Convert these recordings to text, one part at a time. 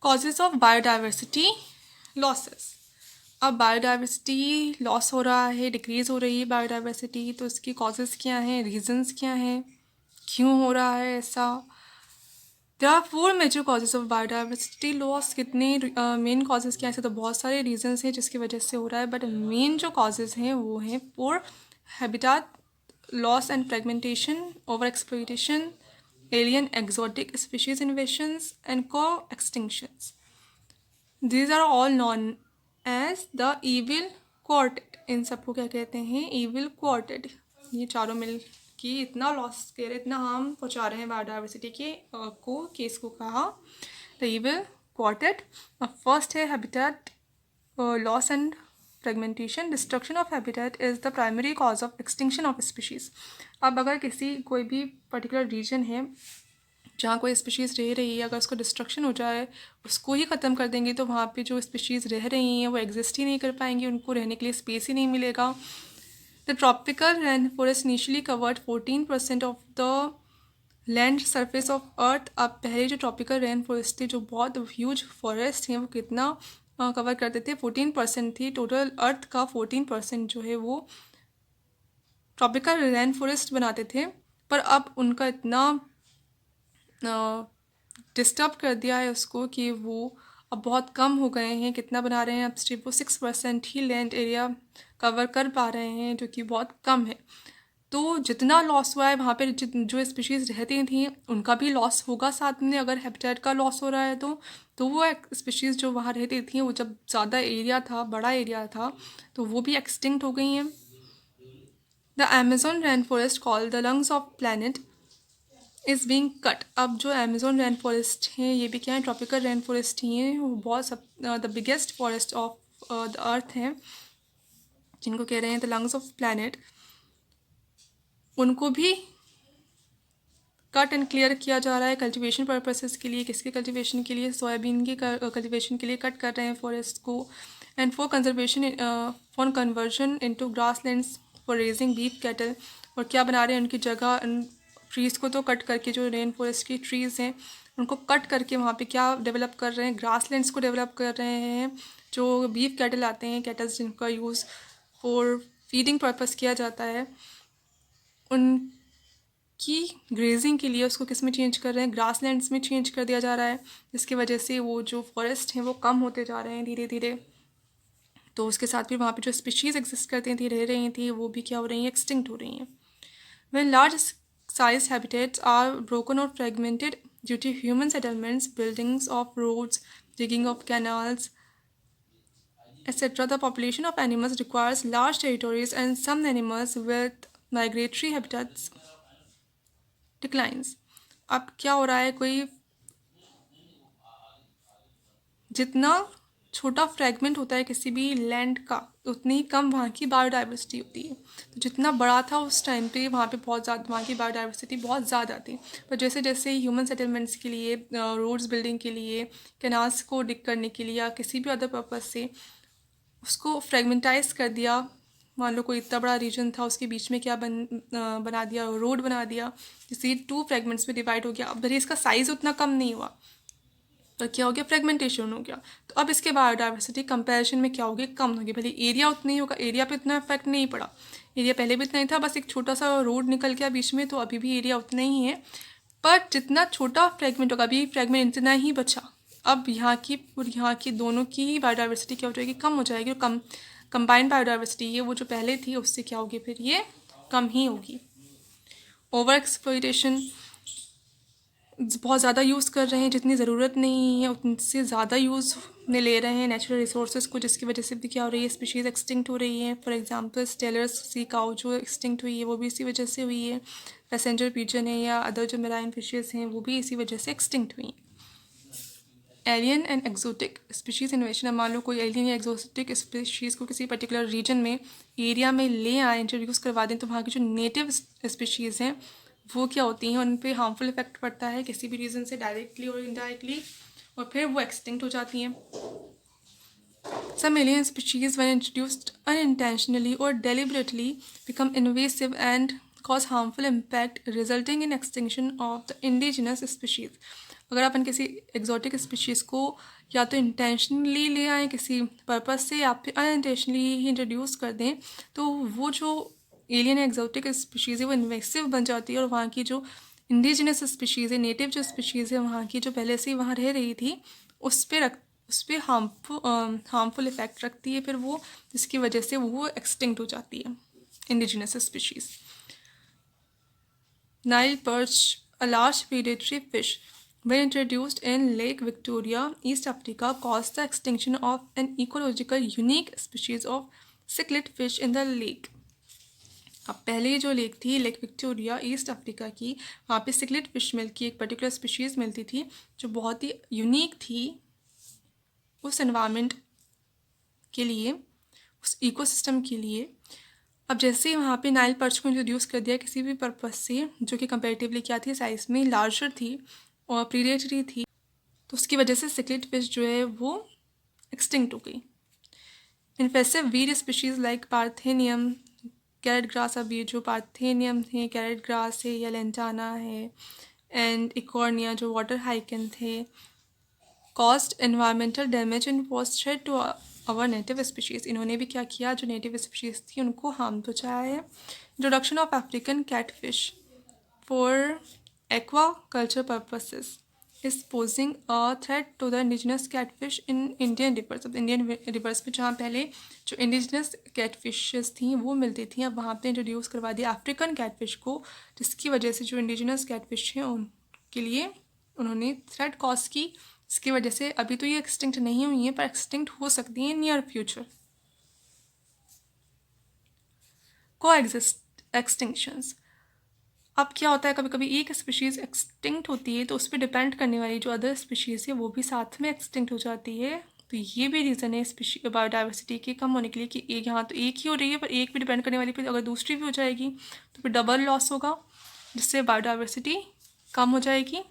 Causes of biodiversity losses. अब biodiversity loss हो रहा है, डिक्रीज़ हो रही है बायोडाइवर्सिटी, तो इसकी कॉजेज़ क्या हैं, रीजंस क्या हैं, क्यों हो रहा है ऐसा। There are 4 major causes of biodiversity loss. कितने मेन कॉजेज़ क्या हैं, ऐसे तो बहुत सारे रीजंस हैं जिसकी वजह से हो रहा है, बट मेन जो कॉजेज़ हैं वो हैं poor habitat loss and fragmentation, over exploitation, alien exotic species invasions and co-extinctions. These are all known as the evil quartet. इन सबको क्या कहते हैं, evil quartet। ये चारों मिल के इतना लॉस कर रहे, इतना हार्म पहुँचा रहे हैं बायोडाइवर्सिटी के को, केस को कहा द evil quartet। फर्स्ट है habitat loss and fragmentation. Destruction of habitat is the primary cause of extinction of species. अब अगर किसी कोई भी पर्टिकुलर रीजन है जहाँ कोई स्पीशीज़ रह रही है, अगर उसको डिस्ट्रक्शन हो जाए, उसको ही ख़त्म कर देंगे, तो वहाँ पे जो स्पीशीज़ रह रही हैं वो एग्जिस्ट ही नहीं कर पाएंगी, उनको रहने के लिए स्पेस ही नहीं मिलेगा। The tropical rain forest initially covered 14% of the land surface of earth. अब पहले जो ट्रॉपिकल रेन फॉरेस्ट थी, जो बहुत ह्यूज फॉरेस्ट हैं, वो कितना कवर करते थे, 14% थी। टोटल अर्थ का 14% जो है वो ट्रॉपिकल रेन फॉरेस्ट बनाते थे, पर अब उनका इतना डिस्टर्ब कर दिया है उसको कि वो अब बहुत कम हो गए हैं। कितना बना रहे हैं, अब सिर्फ वो 6% ही लैंड एरिया कवर कर पा रहे हैं, जो कि बहुत कम है। तो जितना लॉस हुआ है वहाँ पे जो स्पीशीज़ रहती थी उनका भी लॉस होगा साथ में। अगर हैबिटेट का लॉस हो रहा है तो वो स्पीशीज़ जो वहाँ रहती थी, वो जब ज़्यादा एरिया था, बड़ा एरिया था, तो वो भी एक्सटिंक्ट हो गई हैं। The Amazon rain forest called the lungs of planet is being cut. अब जो अमेजोन रेन फॉरेस्ट हैं, ये भी क्या है, ट्रॉपिकल रेन फॉरेस्ट ही हैं, वो बहुत सब the biggest forest of the earth हैं, जिनको कह रहे हैं द लंग्स ऑफ प्लानट। उनको भी कट एंड क्लियर किया जा रहा है कल्टीवेशन पर्पसेस के लिए। किसके कल्टीवेशन के लिए, सोयाबीन के कल्टीवेशन के लिए कट कर रहे हैं फॉरेस्ट को। And for conservation, for conversion into grasslands for raising beef cattle. और क्या बना रहे हैं, उनकी जगह ट्रीज़ को तो कट करके, जो रेन फॉरेस्ट की ट्रीज़ हैं उनको कट करके वहाँ पे क्या डेवलप कर रहे हैं, ग्रासलैंड्स को डेवलप कर रहे हैं। जो बीफ कैटल आते हैं, कैटल्स जिनका यूज़ फॉर फीडिंग पर्पस किया जाता है, उनकी ग्रेजिंग के लिए उसको किस में चेंज कर रहे हैं, ग्रासलैंड्स में चेंज कर दिया जा रहा है, जिसकी वजह से वो जो फॉरेस्ट हैं वो कम होते जा रहे हैं धीरे धीरे। तो उसके साथ भी वहाँ पे जो स्पीशीज़ एग्जिस्ट करती थी, रह रही थी, वो भी क्या हो रही हैं, एक्सटिंक्ट हो रही हैं। When large sized habitats are broken or fragmented due to human settlements, buildings of roads, digging of canals, etc., the population of animals requires large territories, and some animals with migratory habitats declines. अब क्या हो रहा है, कोई जितना छोटा fragment होता है किसी भी लैंड का, उतनी ही कम वहाँ की बायोडाइवर्सिटी होती है। तो जितना बड़ा था उस टाइम पे, वहाँ पे बहुत ज़्यादा, वहाँ की बायोडाइवर्सिटी बहुत ज़्यादा थी। पर जैसे जैसे ह्यूमन सेटलमेंट्स के लिए, रोड्स बिल्डिंग के लिए, कैनाल्स को डिग करने के लिए, या किसी भी अदर पर्पज़ से उसको फ्रेगमेंटाइज कर दिया। मान लो कोई इतना बड़ा रीजन था, उसके बीच में क्या बना दिया, रोड बना दिया, जिससे 2 फ्रेगमेंट्स में डिवाइड हो गया। अब भले इसका साइज़ उतना कम नहीं हुआ, तो क्या हो गया, फ्रेगमेंटेशन हो गया। तो अब इसके बायोडाइवर्सिटी कंपैरिजन में क्या होगी, कम होगी। भले एरिया उतना ही होगा, एरिया पे इतना इफेक्ट नहीं पड़ा, एरिया पहले भी इतना ही था, बस एक छोटा सा रोड निकल गया बीच में, तो अभी भी एरिया उतना ही है। पर जितना छोटा फ्रेगमेंट होगा, अभी फ्रेगमेंट इतना ही बचा। अब यहाँ की और यहाँ की दोनों की बायोडाइवर्सिटी क्या हो जाएगी, कम हो जाएगी। और कंबाइंड बायोडाइवर्सिटी है वो जो पहले थी, उससे क्या होगी, फिर ये कम ही होगी। ओवर एक्सप्लॉइटेशन, बहुत ज़्यादा यूज़ कर रहे हैं, जितनी ज़रूरत नहीं है उनसे ज़्यादा यूज़ में ले रहे हैं नेचुरल रिसोर्सेज को, जिसकी वजह से भी क्या हो रही है, स्पीशीज़ एक्सटिंक्ट हो रही है। फॉर एग्जांपल स्टेलर्स सी काउ जो एक्सटिंक्ट हुई है, वो भी इसी वजह से हुई है। पैसेंजर पिजन है या अदर जो मेराइन फिशेस हैं, वो भी इसी वजह से एक्सटिंक्ट हुई हैं। Alien and exotic species इन्वेशन। अब मान लो कोई एलियन या एक्जोटिक स्पीशीज़ को किसी पर्टिकुलर रीजन में, एरिया में ले आए, इंट्रोड्यूस करवा दें, तो वहाँ की जो नेटिव स्पीशीज़ हैं वो क्या होती हैं, उन पर हार्मफुल इफेक्ट पड़ता है किसी भी रीज़न से, डायरेक्टली और इनडायरेक्टली, और फिर वो एक्सटिंक्ट हो जाती हैं। Some alien species, when introduced unintentionally or deliberately, become invasive and cause harmful impact, resulting in extinction of the indigenous species. अगर अपन किसी एग्जॉटिक स्पीशीज़ को या तो इंटेंशनली ले आएँ किसी पर्पज़ से या फिर अनइंटेंशनली ही इंट्रोड्यूस कर दें, तो वो जो एलियन एग्जॉटिक स्पीशीज़ है वो इन्वेसिव बन जाती है, और वहाँ की जो इंडिजिनस स्पीशीज़ है, नेटिव जो स्पीशीज़ है वहाँ की, जो पहले से ही वहाँ रह रही थी, उस पर हार्मफुल इफ़ेक्ट रखती है फिर वो, जिसकी वजह से वो एक्सटिंक्ट हो जाती है indigenous species. Nile perch, a large predatory fish, when introduced in Lake Victoria, East Africa, caused the extinction of an ecological unique species of cichlid fish in the lake. अब पहले जो लेक थी, lake Victoria east Africa की, वहाँ पे cichlid fish मिल की एक particular species मिलती थी जो बहुत ही यूनिक थी उस एनवायरनमेंट के लिए, उस इकोसिस्टम के लिए। अब जैसे ही वहाँ पे नाइल पर्च को इंट्रोड्यूस कर दिया किसी भी पर्पज़ से, जो कि कंपेरेटिवली क्या थी, साइज़ में लार्जर थी और प्रीडेटरी थी, तो उसकी वजह से सिक्लिड फिश जो है वो एक्सटिंक्ट हो गई। Invasive weed species like parthenium, carrot grass, अब ये जो पार्थेनियम है, कैरेट ग्रास है या लेंटाना है, एंड इकॉर्निया जो वाटर हाइकन थे, caused environmental damage and was threat to our native species. इन्होंने भी क्या किया, जो नेटिव स्पीशीज़ थी उनको हार्म पहुँचाया है। Introduction of African catfish for aquaculture purposes is posing a threat to the indigenous catfish in Indian rivers. अब इंडियन रिवर्स में जहाँ पहले जो इंडिजिनस कैटफिशेस थी वो मिलती थी, अब वहाँ पे इंट्रोड्यूस करवा दिया अफ्रीकन कैटफिश को, जिसकी वजह से जो इंडिजिनस कैटफिश हैं उनके लिए उन्होंने थ्रेट कॉज की। इसकी वजह से अभी तो ये एक्सटिंक्ट नहीं हुई है, पर एक्सटिंक्ट हो सकती हैं नियर फ्यूचर। को एक्सटिंक्शंस, अब क्या होता है, कभी कभी एक स्पीशीज़ एक्सटिंक्ट होती है तो उस पर डिपेंड करने वाली जो अदर स्पीशीज़ है वो भी साथ में एक्सटिंक्ट हो जाती है। तो ये भी रीज़न है बायोडाइवर्सिटी के कम होने के लिए कि एक यहाँ तो एक ही हो रही है, पर एक भी डिपेंड करने वाली पे अगर दूसरी भी हो जाएगी तो फिर डबल लॉस होगा, जिससे बायोडाइवर्सिटी कम हो जाएगी।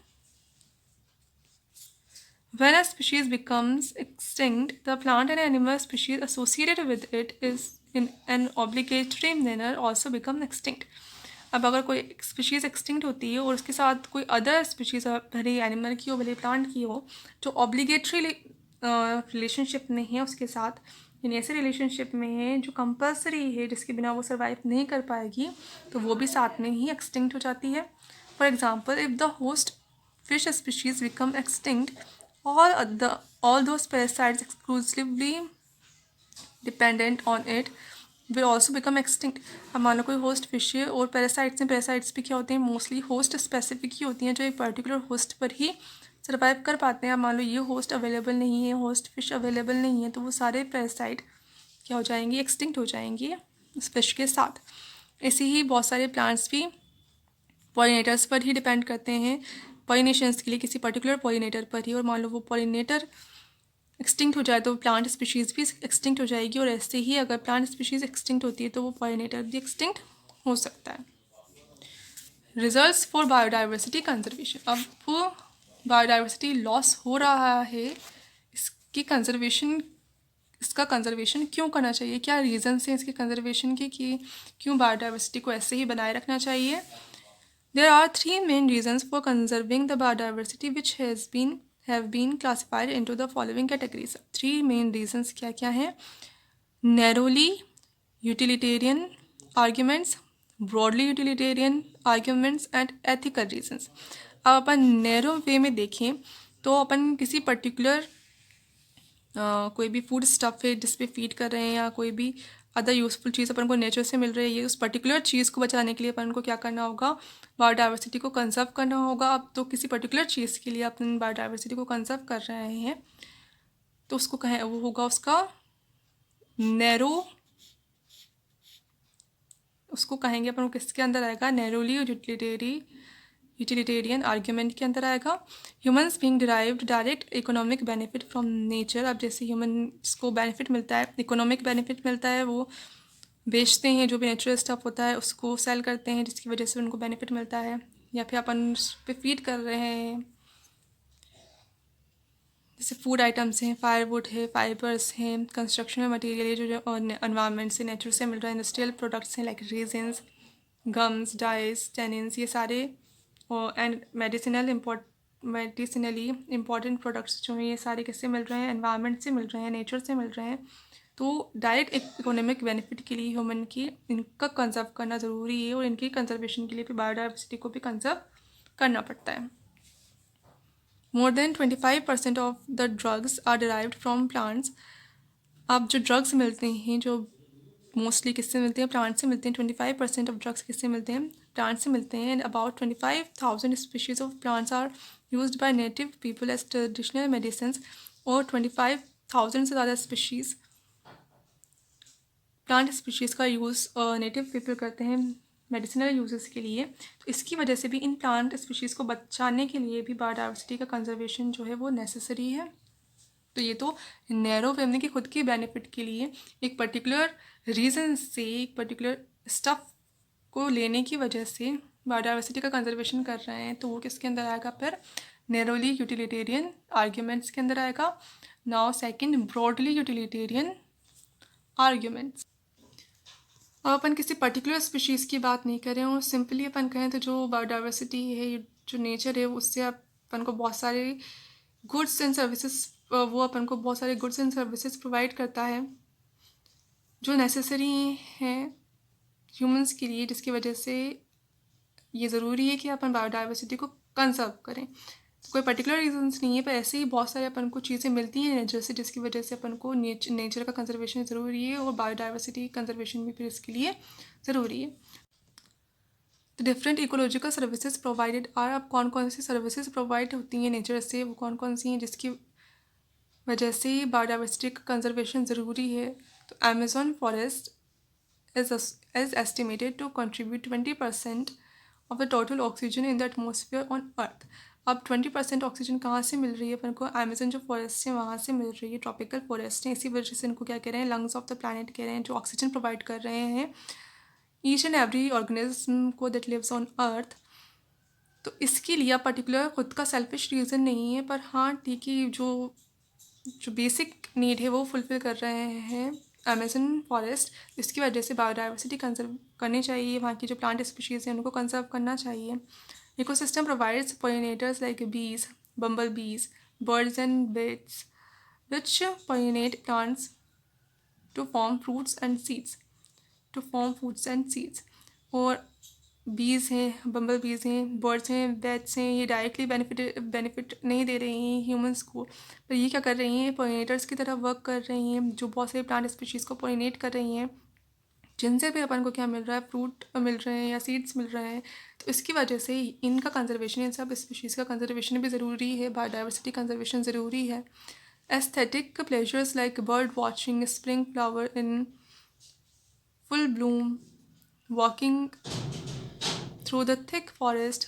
When a species becomes extinct, the plant and animal species associated with it is in an obligatory manner also become extinct. अब अगर कोई स्पीशीज़ एक्सटिंक्ट होती है और उसके साथ कोई अदर स्पीशीज़, भले एनिमल की हो भले प्लांट की हो, जो ऑब्लिगेटरी रिलेशनशिप में है उसके साथ, यानी ऐसे रिलेशनशिप में है जो कंपल्सरी है, जिसके बिना वो सर्वाइव नहीं कर पाएगी, तो वो भी साथ में ही एक्सटिंक्ट हो जाती है। For example, if the host fish species become extinct, all those parasites exclusively dependent on it will also become extinct. अब मान लो कोई होस्ट फिश है और पैरासाइट्स भी क्या होते हैं, मोस्टली होस्ट स्पेसिफिक ही होती हैं, जो एक पर्टिकुलर होस्ट पर ही सर्वाइव कर पाते हैं। अब मान लो ये होस्ट अवेलेबल नहीं है, होस्ट फिश अवेलेबल नहीं है, तो वो सारे पैरासाइट क्या हो जाएंगे, एक्सटिंक्ट हो जाएंगे उस फिश के साथ। ऐसे ही बहुत सारे प्लांट्स भी पॉलिनेटर्स पर ही डिपेंड करते हैं, पॉलिनेशंस के लिए किसी पर्टिकुलर पॉलिनेटर पर ही, और मान लो वो पॉलिनेटर एक्सटिंक्ट हो जाए तो प्लांट स्पीशीज़ भी एक्सटिंक्ट हो जाएगी, और ऐसे ही अगर प्लांट स्पीशीज़ एक्सटिंक्ट होती है तो वो पॉलिनेटर भी एक्सटिंक्ट हो सकता है। रिजल्ट्स फॉर बायोडाइवर्सिटी कंजर्वेशन, अब वो बायोडाइवर्सिटी लॉस हो रहा है, इसका कंजर्वेशन क्यों करना चाहिए, क्या रीजंस हैं इसके कंजर्वेशन के कि क्यों बायोडाइवर्सिटी को ऐसे ही बनाए रखना चाहिए। There are three main reasons for conserving the biodiversity which have been classified into the following categories. Three main reasons क्या हैं? Narrowly utilitarian arguments, broadly utilitarian arguments and ethical reasons. अब अपन नैरो वे में देखें तो अपन किसी पर्टिकुलर कोई भी food stuff है जिस पे फीड कर रहे हैं, या कोई भी अदर यूज़फुल चीज़ अपन को नेचर से मिल रही है, ये उस पर्टिकुलर चीज़ को बचाने के लिए अपन को क्या करना होगा, बायोडाइवर्सिटी को कंजर्व करना होगा। अब तो किसी पर्टिकुलर चीज़ के लिए अपन बायोडाइवर्सिटी को कंजर्व कर रहे हैं तो उसको कहें, वो होगा उसका नैरो, उसको कहेंगे अपन, किसके अंदर आएगा, नैरोली यूटिलिटेरियन आर्ग्यूमेंट के अंदर आएगा। Humans being derived direct economic benefit from nature, अब जैसे ह्यूमन्स को बेनिफिट मिलता है, इकोनॉमिक बेनिफिट मिलता है, वो बेचते हैं जो भी नेचुरल स्टफ होता है उसको सेल करते हैं, जिसकी वजह से उनको बेनिफिट मिलता है, या फिर अपन उस पर फीड कर रहे हैं, जैसे फूड आइटम्स हैं, फायरवुड है, फाइबर्स हैं, कंस्ट्रक्शनल मटेरियल है जो एनवायरनमेंट से नेचर से मिल रहा है, इंडस्ट्रियल प्रोडक्ट्स हैं like resins, gums, dice, tannins, ये सारे, और and medicinal medicinally important products जो हैं ये सारे किससे मिल रहे हैं, एनवायरनमेंट से मिल रहे हैं, नेचर से मिल रहे हैं। तो डायरेक्ट इकोनॉमिक बेनिफिट के लिए ह्यूमन की इनका कंजर्व करना ज़रूरी है और इनकी कंजर्वेशन के लिए भी बायोडाइवर्सिटी को भी कंजर्व करना पड़ता है। More than 25% of the drugs are derived from plants. अब जो ड्रग्स मिलते हैं जो मोस्टली किससे मिलते हैं, प्लांट से मिलते हैं। 25% ऑफ ड्रग्स किससे मिलते हैं, प्लांट से मिलते हैं। And about 25,000 species of plants are used by native people as traditional medicine. और 25,000 से ज़्यादा स्पीशीज़ प्लांट स्पीशीज़ का यूज़ नेटिव पीपल करते हैं मेडिसिनल यूजेस के लिए। तो इसकी वजह से भी इन प्लांट स्पीशीज़ को बचाने के लिए भी बायोडाइवर्सिटी का कंजर्वेशन जो है वो नेसेसरी है। तो ये तो नैरो फैमिली के खुद के बेनिफिट के लिए एक पर्टिकुलर रीज़न से, एक पर्टिकुलर स्टफ को लेने की वजह से बायोडाइवर्सिटी का कंजर्वेशन कर रहे हैं। तो वो किसके अंदर आएगा फिर, नैरोली यूटिलिटेरियन आर्ग्यूमेंट्स के अंदर आएगा। Now second, broadly utilitarian arguments. अब अपन किसी पर्टिकुलर स्पीशीज़ की बात नहीं कर रहे हैं और सिंपली अपन कहें तो जो बायोडाइवर्सिटी है, जो नेचर है, उससे अपन को बहुत सारे गुड्स एंड सर्विसेज, वो अपन को बहुत सारे गुड्स एंड सर्विसेज प्रोवाइड करता है जो नेसेसरी हैं ह्यूमंस के लिए, जिसकी वजह से ये ज़रूरी है कि अपन बायोडाइवर्सिटी को कंजर्व करें। तो कोई पर्टिकुलर रीजंस नहीं है, पर ऐसे ही बहुत सारे अपन को चीज़ें मिलती हैं नेचर से, जिसकी वजह से अपन को नेचर का कंजर्वेशन ज़रूरी है और बायोडाइवर्सिटी कंजर्वेशन भी फिर इसके लिए ज़रूरी है। तो different ecological services provided are, अब कौन कौन सी सर्विसेज प्रोवाइड होती हैं नेचर से, वो कौन कौन सी हैं जिसकी वजह से बायोडाइवर्सिटी का कंजर्वेशन ज़रूरी है। तो Amazon forest is estimated to contribute 20% of the total oxygen in the atmosphere on earth। अब 20% ऑक्सीजन कहाँ से मिल रही है अपन को, अमेजन जो फॉरेस्ट है वहाँ से मिल रही है, ट्रॉपिकल फॉरेस्ट है। इसी वजह से इनको क्या कह रहे हैं, लंग्स ऑफ द प्लानट कह रहे हैं, जो ऑक्सीजन प्रोवाइड कर रहे हैं ईच एंड एवरी ऑर्गेनिज्म को दैट लिव्स ऑन अर्थ। तो इसके लिए पर्टिकुलर खुद का सेल्फिश रीज़न नहीं है, पर हाँ ठीक है, जो बेसिक नीड है वो फुलफ़िल कर रहे हैं अमेजन फॉरेस्ट। इसकी वजह से बायोडाइवर्सिटी कंजर्व करनी चाहिए, वहाँ की जो प्लांट स्पीशीज़ हैं उनको कंजर्व करना चाहिए। Ecosystem provides pollinators like bees, bumble bees, birds and bats which pollinate plants to form fruits and seeds. और बीज हैं, बम्बल बीज हैं, बर्ड्स हैं, बैट्स हैं, ये डायरेक्टली बेनिफिट नहीं दे रही हैं ह्यूमंस को, पर ये क्या कर रही हैं, पोलिनेटर्स की तरह वर्क कर रही हैं, जो बहुत सारे प्लांट स्पीशीज़ को पोलिनेट कर रही हैं, जिनसे भी अपन को क्या मिल रहा है, फ्रूट मिल रहे हैं या सीड्स मिल रहे हैं। तो इसकी वजह से इनका कंजर्वेशन, इन सब स्पीशीज़ का कंजर्वेशन भी ज़रूरी है, बायोडाइवर्सिटी कंजर्वेशन ज़रूरी है। Aesthetic pleasures like bird watching, spring flower in full Bloom, walking through the thick forest,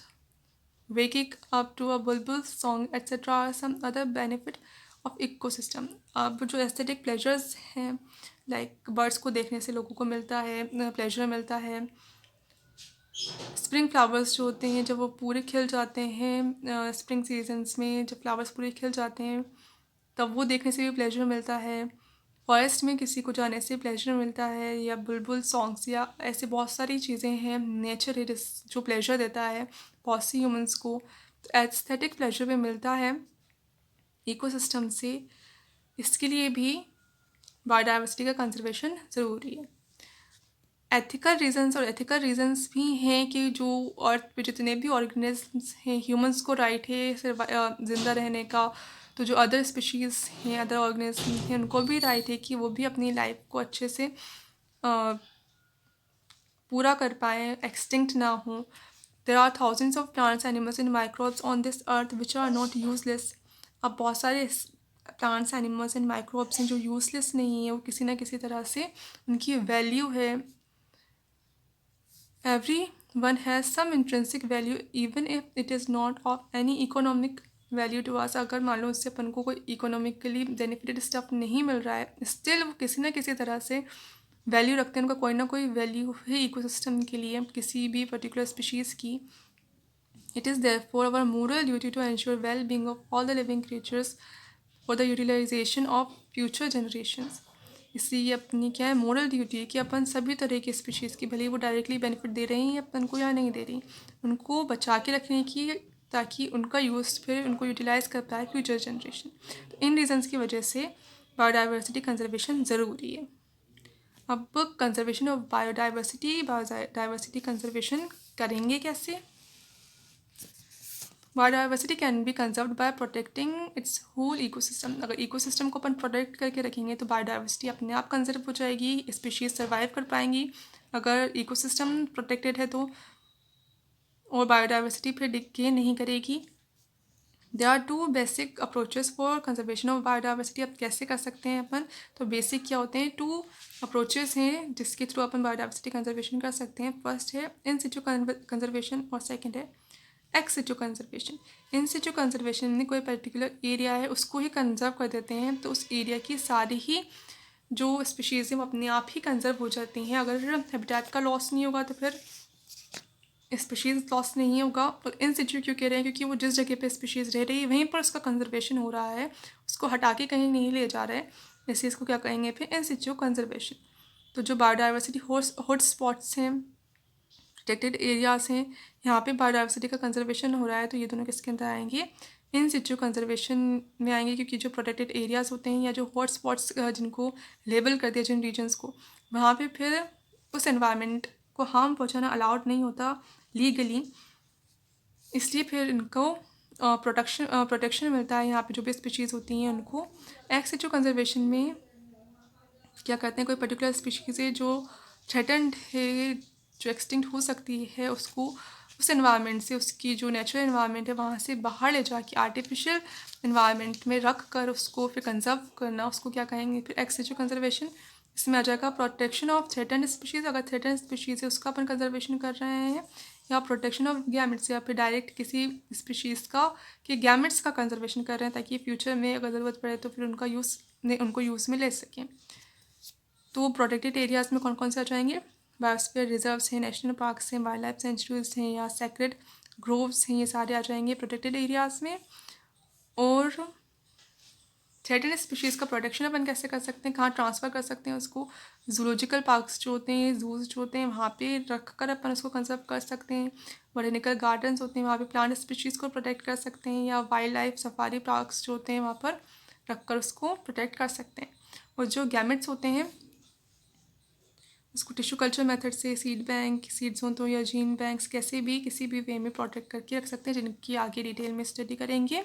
waking up to a bulbul song, etc. are some other benefit of ecosystem। अब जो aesthetic pleasures हैं, like birds को देखने से लोगों को मिलता है प्लेजर मिलता है। स्प्रिंग फ्लावर्स जो होते हैं जब वो पूरे खिल जाते हैं स्प्रिंग सीजन्स में, जब फ्लावर्स पूरे खिल जाते हैं तब वो देखने से भी प्लेजर मिलता है। फॉरेस्ट में किसी को जाने से प्लेजर मिलता है, या बुलबुल सॉन्ग्स, या ऐसे बहुत सारी चीज़ें हैं, नेचर है जो प्लेजर देता है बहुत सी ह्यूमंस को। तो एस्थेटिक प्लेजर भी मिलता है इकोसिस्टम से, इसके लिए भी बायोडाइवर्सिटी का कंजर्वेशन ज़रूरी है। एथिकल रीजंस भी हैं कि जो अर्थ पे जितने भी ऑर्गेनिजम्स हैं, ह्यूमंस को राइट है ज़िंदा रहने का, तो जो अदर स्पीशीज़ हैं, अदर ऑर्गेनिज्म हैं, उनको भी राइट है कि वो भी अपनी लाइफ को अच्छे से पूरा कर पाएँ, एक्सटिंक्ट ना हो। There are thousands of plants, animals and microbes on this earth which are not useless. अब बहुत सारे प्लांट्स, एनिमल्स एंड माइक्रोब्स हैं जो यूजलेस नहीं है, वो किसी ना किसी तरह से उनकी वैल्यू है। Everyone has some intrinsic value even if it is not of any economic value to us। अगर मान लो उससे अपन को कोई इकोनॉमिकली बेनिफिटेड स्टफ नहीं मिल रहा है, स्टिल वो किसी ना किसी तरह से वैल्यू रखते हैं, उनका कोई ना कोई वैल्यू है इकोसिस्टम के लिए, किसी भी पर्टिकुलर स्पीशीज़ की। It is therefore our moral duty to ensure well-being of all the living creatures for the utilization of future generations। इसलिए अपनी क्या है, मोरल ड्यूटी है कि अपन सभी तरह की स्पीशीज़ की, भले वो डायरेक्टली बेनिफिट दे रही हैं अपन को या नहीं दे रही, उनको बचा के रखने की ताकि उनका यूज़ फिर उनको यूटिलाइज़ कर पाए फ्यूचर जनरेशन। तो इन रीज़न्स की वजह से बायोडाइवर्सिटी कंजर्वेशन ज़रूरी है। अब कंजर्वेशन ऑफ बायोडाइवर्सिटी कंजर्वेशन करेंगे कैसे? Biodiversity can be conserved by protecting its whole ecosystem. अगर इकोसिस्टम को अपन प्रोटेक्ट करके रखेंगे तो बायोडाइवर्सिटी अपने आप कंजर्व हो जाएगी, स्पीशीज सर्वाइव कर पाएंगी। अगर इकोसिस्टम प्रोटेक्टेड है तो और बायोडाइवर्सिटी फिर डिके नहीं करेगी। There are two basic approaches for conservation of biodiversity. अब कैसे कर सकते हैं अपन? तो बेसिक क्या होते हैं? 2 अप्रोचेस हैं जिसके थ्रू अपन बायोडाइवर्सिटी कंजर्वेशन कर सकते हैं। फर्स्ट है इन सिचु कंजर्वेशन और सेकंड है एक्स सिचु कंजर्वेशन। इन सिचु कंजर्वेशन में कोई पर्टिकुलर एरिया है उसको ही कंजर्व कर देते हैं तो उस एरिया की सारी ही जो स्पीशीज़ हैं वो अपने आप ही कंजर्व हो जाती हैं। अगर हैबिटेट का लॉस नहीं होगा तो फिर स्पीशीज़ लॉस नहीं होगा। और इन सिचु क्यों कह रहे हैं? क्योंकि वो जिस जगह पे स्पीशीज़ रह रही है वहीं पर उसका कंजर्वेशन हो रहा है, उसको हटा के कहीं नहीं ले जा रहा है, इसलिए इसको क्या कहेंगे फिर? इन सिचु कंजर्वेशन। तो जो बायोडाइवर्सिटी हॉट स्पॉट्स हैं, प्रोटेक्टेड एरियाज़ हैं, यहाँ पे बायोडाइवर्सिटी का कंजर्वेशन हो रहा है, तो ये दोनों किसके अंदर आएंगे? इन सिचु कंजर्वेशन में आएंगे। क्योंकि जो प्रोटेक्टेड एरियाज़ होते हैं या जो हॉट स्पॉट्स जिनको लेबल कर दिया जिन रीजन्स को, वहाँ पे फिर उस एनवायरनमेंट को हार्म पहुँचाना अलाउड नहीं होता लीगली, इसलिए फिर इनको प्रोटेक्शन मिलता है। यहाँ पे जो भी स्पीशीज़ होती हैं उनको। एक्स सिचु कंजर्वेशन में क्या करते हैं? कोई पर्टिकुलर स्पीशीज़ है जो थ्रेटन्ड है, जो एक्सटिंक्ट हो सकती है, उसको उस एनवायरनमेंट से, उसकी जो नेचुरल एनवायरनमेंट है वहाँ से बाहर ले जाके आर्टिफिशियल एनवायरनमेंट में रख कर उसको फिर कंजर्व करना, उसको क्या कहेंगे फिर? Ex situ conservation. इसमें आ जाएगा प्रोटेक्शन ऑफ थ्रेटन्ड स्पीशीज़। अगर थ्रेटन्ड स्पीशीज़ है उसका अपन कंजर्वेशन कर रहे हैं, या प्रोटेक्शन ऑफ गैमेट्स, या फिर डायरेक्ट किसी स्पीशीज़ का के गैमेट्स का कंजर्वेशन कर रहे हैं ताकि फ्यूचर में अगर ज़रूरत पड़े तो फिर उनको यूज़ में ले सकें। तो प्रोटेक्टेड एरियाज़ में कौन कौन से आ जाएंगे? बायोस्फीयर रिजर्व्स हैं, नेशनल पार्क्स हैं, वाइल्ड लाइफ सेंचुरीज हैं, या सेक्रेड ग्रोव्स हैं, ये सारे आ जाएंगे प्रोटेक्टेड एरियाज़ में। और थ्रेटेड स्पीशीज़ का प्रोटेक्शन अपन कैसे कर सकते हैं? कहाँ ट्रांसफ़र कर सकते हैं उसको? जूलॉजिकल पार्क्स जो होते हैं, जूस जो होते हैं, वहाँ पे रख कर अपन उसको कंजर्व कर सकते हैं। बोटेनिकल गार्डन्स होते हैं, वहाँ पे प्लांट स्पीशीज़ को प्रोटेक्ट कर सकते हैं। या वाइल्ड लाइफ सफारी पार्क्स जो होते हैं वहाँ पर रख कर उसको प्रोटेक्ट कर सकते हैं। और जो गैमेट्स होते हैं उसको टिश्यू कल्चर मेथड से सीड बैंक, सीड जोन तो या जीन बैंक्स कैसे भी किसी भी वे में प्रोटेक्ट करके रख सकते हैं, जिनकी आगे डिटेल में स्टडी करेंगे।